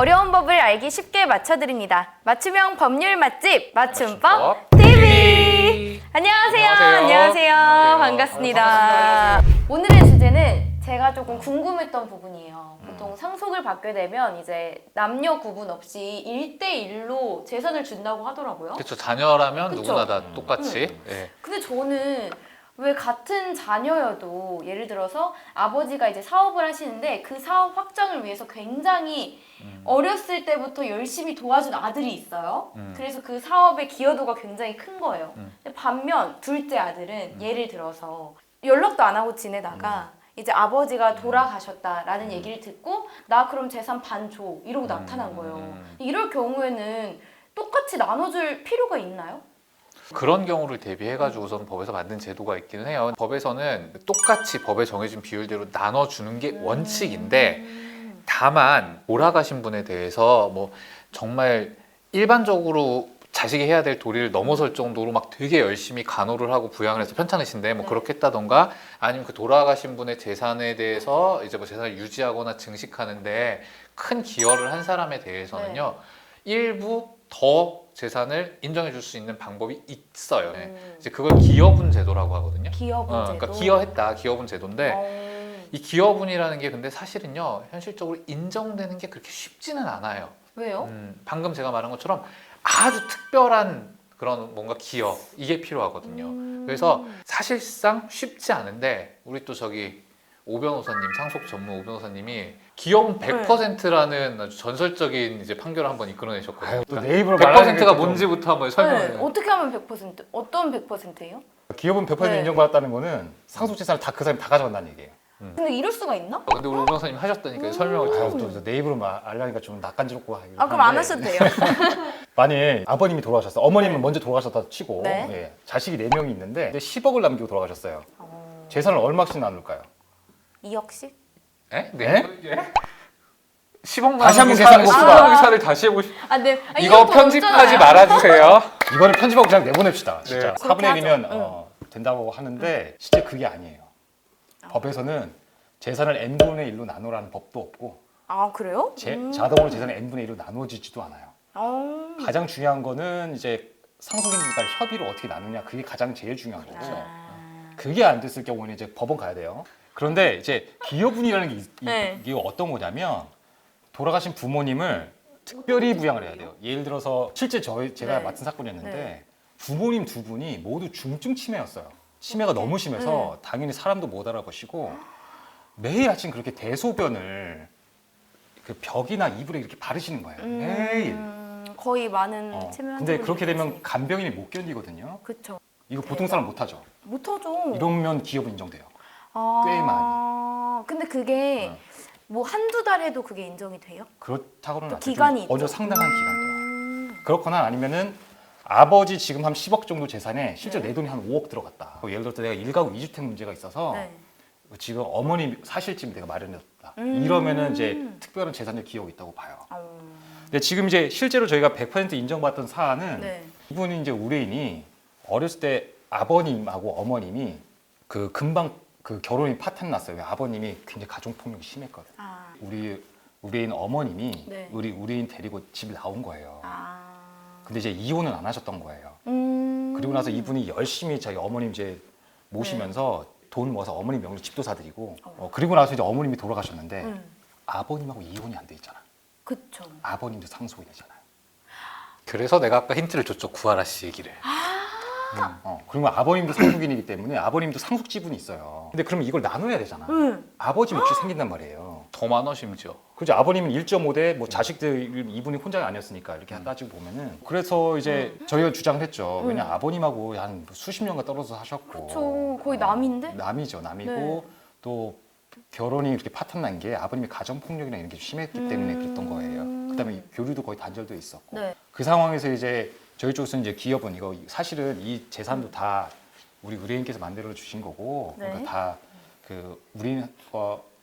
어려운 법을 알기 쉽게 맞춰드립니다. 맞춤형 법률 맛집 맞춤법 맞춤법 TV. 안녕하세요. 안녕하세요. 반갑습니다. 오늘의 주제는 제가 조금 궁금했던 부분이에요. 보통 상속을 받게 되면 이제 남녀 구분 없이 1대1로 재산을 준다고 하더라고요. 그렇죠. 자녀라면 그쵸? 누구나 다 똑같이. 예. 근데 저는 왜 같은 자녀여도 예를 들어서 아버지가 이제 사업을 하시는데 그 사업 확장을 위해서 굉장히 어렸을 때부터 열심히 도와준 아들이 있어요. 그래서 그 사업의 기여도가 굉장히 큰 거예요. 근데 반면 둘째 아들은 예를 들어서 연락도 안 하고 지내다가 이제 아버지가 돌아가셨다라는 얘기를 듣고 나 그럼 재산 반 줘 이러고 나타난 거예요. 이럴 경우에는 똑같이 나눠줄 필요가 있나요? 그런 경우를 대비해가지고선 법에서 만든 제도가 있기는 해요. 법에서는 똑같이 법에 정해진 비율대로 나눠주는 게 원칙인데, 다만 돌아가신 분에 대해서 뭐 정말 일반적으로 자식이 해야 될 도리를 넘어설 정도로 막 되게 열심히 간호를 하고 부양을 해서 편찮으신데 뭐 그렇게 했다던가, 아니면 그 돌아가신 분의 재산에 대해서 이제 뭐 재산을 유지하거나 증식하는데 큰 기여를 한 사람에 대해서는요, 일부 더 재산을 인정해 줄 수 있는 방법이 있어요. 이제 그걸 기여분 제도라고 하거든요. 기여분 제도. 그러니까 기여했다, 기여분 제도인데 이 기여분이라는 게 근데 사실은요, 현실적으로 인정되는 게 그렇게 쉽지는 않아요. 왜요? 방금 제가 말한 것처럼 아주 특별한 그런 뭔가 기여, 이게 필요하거든요. 그래서 사실상 쉽지 않은데, 우리 또 저기 오 변호사님, 상속 전문 오 변호사님이 기여분 100%라는 아주 전설적인 이제 판결을 한번 이끌어내셨거든요. 아유, 또 그러니까 내 입으로 100%가 뭔지부터 한번 네. 설명해. 어떻게 하면 100%? 어떤 100%예요? 기업은 100% 네. 인정받았다는 거는 상속 재산을 다 그 사람이 다 가져간다는 얘기예요. 근데 이럴 수가 있나? 근데 우리 오 변호사님 하셨다니까 설명을 아유, 좀. 또 내 입으로 말하니까 좀 낯간지럽고 아 그럼 안 하셔도 돼요. 만일 아버님이 돌아가셨어, 어머님은 먼저 돌아가셨다 치고 네. 예, 자식이 4명이 있는데 이제 10억을 남기고 돌아가셨어요. 재산을 얼마씩 나눌까요? 2억씩? 네? 네? 10억 다시 한번 사 계산해 봅시다. 10억 사를 다시 해보시. 아, 네. 아, 이거 더 편집하지 없잖아요. 말아주세요. 이거를 편집하고 그냥 내보냅시다. 진짜 네. 4분의 그렇게 1이면 하죠. 된다고 하는데 실제 그게 아니에요. 법에서는 재산을 n분의 1로 나누라는 법도 없고 아 그래요? 자동으로 재산이 n분의 1로 나누어지지도 않아요. 어. 가장 중요한 거는 이제 상속인들 간의 협의를 어떻게 나누냐, 그게 가장 제일 중요한 거고, 그게 안 됐을 경우는 이제 법원 가야 돼요. 그런데 이제 기여분이라는 게 네. 이게 어떤 거냐면, 돌아가신 부모님을 특별히 부양을 해야 돼요. 예를 들어서 실제 제가 네. 맡은 사건이었는데 네. 부모님 두 분이 모두 중증 치매였어요. 치매가 너무 심해서 당연히 사람도 못 알아보시고 매일 아침 그렇게 대소변을 그 벽이나 이불에 이렇게 바르시는 거예요. 매일. 거의 많은 치매 근데 그렇게 되면 간병인이 못 견디거든요. 그쵸. 이거 보통 사람 못 하죠. 못하죠. 이러면 기업은 인정돼요. 아, 꽤 많이. 근데 그게 뭐 한두 달 해도 그게 인정이 돼요? 그렇다고는 또 아직도 기간이 어느 있죠. 상당한 기간 동안. 그렇거나 아니면은 아버지 지금 한 10억 정도 재산에 실제 내 돈이 한 5억 들어갔다. 예를 들어서 내가 1가구 2주택 문제가 있어서 네. 지금 어머니 사실집 내가 마련해줬다. 이러면은 이제 특별한 재산적 기여가 있다고 봐요. 근데 지금 이제 실제로 저희가 100% 인정받던 사안은 네. 이분이 이제 의뢰인이 어렸을 때 아버님하고 어머님이 그 금방 그 결혼이 파탄 났어요. 아버님이 굉장히 가정 폭력이 심했거든. 아. 우리 의뢰인 어머님이 네. 우리 의뢰인 데리고 집을 나온 거예요. 아. 근데 이제 이혼은 안 하셨던 거예요. 그리고 나서 이분이 열심히 저희 어머님 이제 모시면서 돈 모아서 어머님 명의로 집도 사드리고 그리고 나서 이제 어머님이 돌아가셨는데 아버님하고 이혼이 안 돼 있잖아. 그쵸. 아버님도 상속이 되잖아요. 그래서 내가 아까 힌트를 줬죠. 구하라 씨 얘기를. 그리고 아버님도 상속인이기 때문에 아버님도 상속 지분이 있어요. 근데 그럼 이걸 나눠야 되잖아. 아버지 몫이 생긴단 말이에요. 더 많아 심지어. 그죠? 아버님은 1.5대 뭐 자식들 이분이 혼자 아니었으니까 이렇게 따지고 보면은 그래서 이제 저희가 주장을 했죠. 왜냐 아버님하고 한 수십 년간 떨어져 사셨고. 그쵸. 거의 남인데? 남이죠. 남이고 네. 또 결혼이 그렇게 파탄 난 게 아버님이 가정 폭력이나 이런 게 심했기 때문에 그랬던 거예요. 그다음에 교류도 거의 단절돼 있었고. 네. 그 상황에서 이제 저희 쪽에서는 이제 기업은 이거 사실은 이 재산도 다 우리 의뢰인께서 만들어 주신 거고, 네. 그러니까 다 그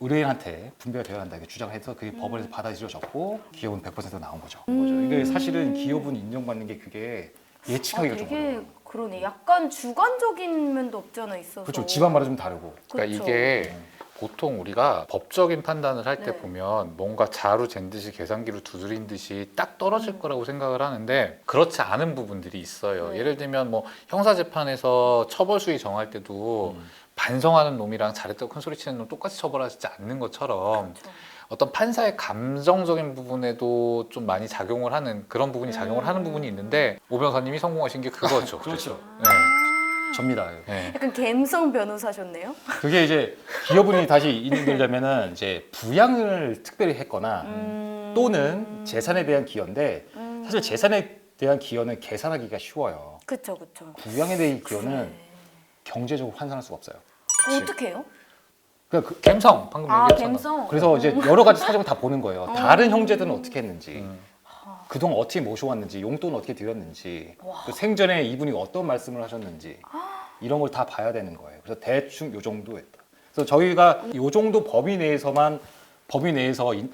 의뢰인한테 분배가 되어야 한다 이렇게 주장해서 그게 법원에서 받아들여졌고 기업은 100% 나온 거죠. 이게 사실은 기업은 인정받는 게 그게 예측하기가 좀 되게 어려워요. 그러네. 약간 주관적인 면도 없지 않아 있어서. 그렇죠. 집안마다 좀 다르고. 그러니까 그쵸. 이게 보통 우리가 법적인 판단을 할 때 네. 보면 뭔가 자루 잰 듯이 계산기로 두드린 듯이 딱 떨어질 거라고 생각을 하는데 그렇지 않은 부분들이 있어요. 네. 예를 들면 뭐 형사재판에서 처벌 수위 정할 때도 반성하는 놈이랑 잘했다고 큰 소리 치는 놈 똑같이 처벌하지 않는 것처럼 그렇죠. 어떤 판사의 감정적인 부분에도 좀 많이 작용을 하는 그런 부분이 작용을 하는 부분이 있는데 오 변호사님이 성공하신 게 그거죠. 그렇죠. 네. 접니다. 네. 약간 갬성 변호사셨네요. 그게 이제 기여분이 다시 인정되려면은 이제 부양을 특별히 했거나 또는 재산에 대한 기여인데 사실 재산에 대한 기여는 계산하기가 쉬워요. 그쵸, 그쵸. 부양에 대한 기여는 네. 경제적으로 환산할 수가 없어요. 어떻게 해요? 그러니까 갬성 방금 아, 얘기했잖아. 갬성. 그래서 이제 여러 가지 사정을 다 보는 거예요. 다른 형제들은 어떻게 했는지, 음. 그동안 어떻게 모셔왔는지, 용돈은 어떻게 드렸는지, 또 생전에 이분이 어떤 말씀을 하셨는지 이런 걸 다 봐야 되는 거예요. 그래서 대충 요 정도 했다. 그래서 저희가 요 정도 범위 내에서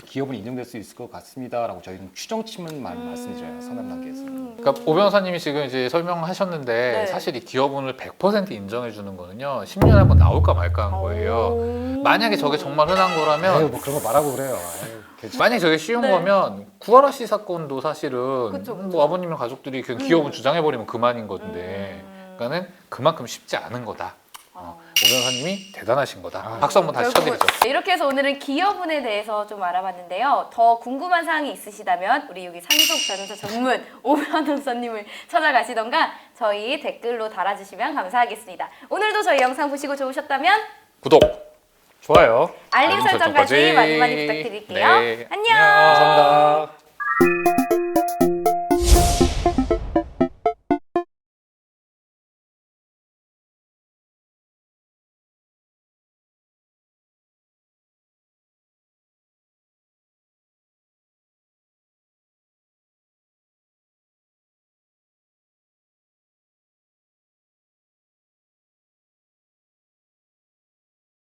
기업은 인정될 수 있을 것 같습니다라고 저희는 추정치만 말씀드려요. 상담 단계에서. 그러니까 오 변호사님이 지금 이제 설명하셨는데 네. 사실 이 기여분을 100% 인정해 주는 거는요 10년에 한 번 나올까 말까 한 거예요. 만약에 저게 정말 흔한 거라면 아유, 뭐 그런 거 말하고 그래요. 아유, 괜찮- 만약에 저게 쉬운 네. 거면 구하라 씨 사건도 사실은 그쵸, 그쵸. 뭐 아버님이랑 가족들이 그 기여분 주장해버리면 그만인 건데 그러니까는 그만큼 쉽지 않은 거다. 오 변호사님이 대단하신 거다. 박수 한번 다시 결국은 쳐드리죠. 이렇게 해서 오늘은 기여분에 대해서 좀 알아봤는데요. 더 궁금한 사항이 있으시다면 우리 여기 상속 변호사 전문 오 변호사님을 찾아가시던가 저희 댓글로 달아주시면 감사하겠습니다. 오늘도 저희 영상 보시고 좋으셨다면 구독, 좋아요. 알림 알림 설정까지 설정까지. 많이 많이 부탁드릴게요. 네. 안녕. 감사합니다.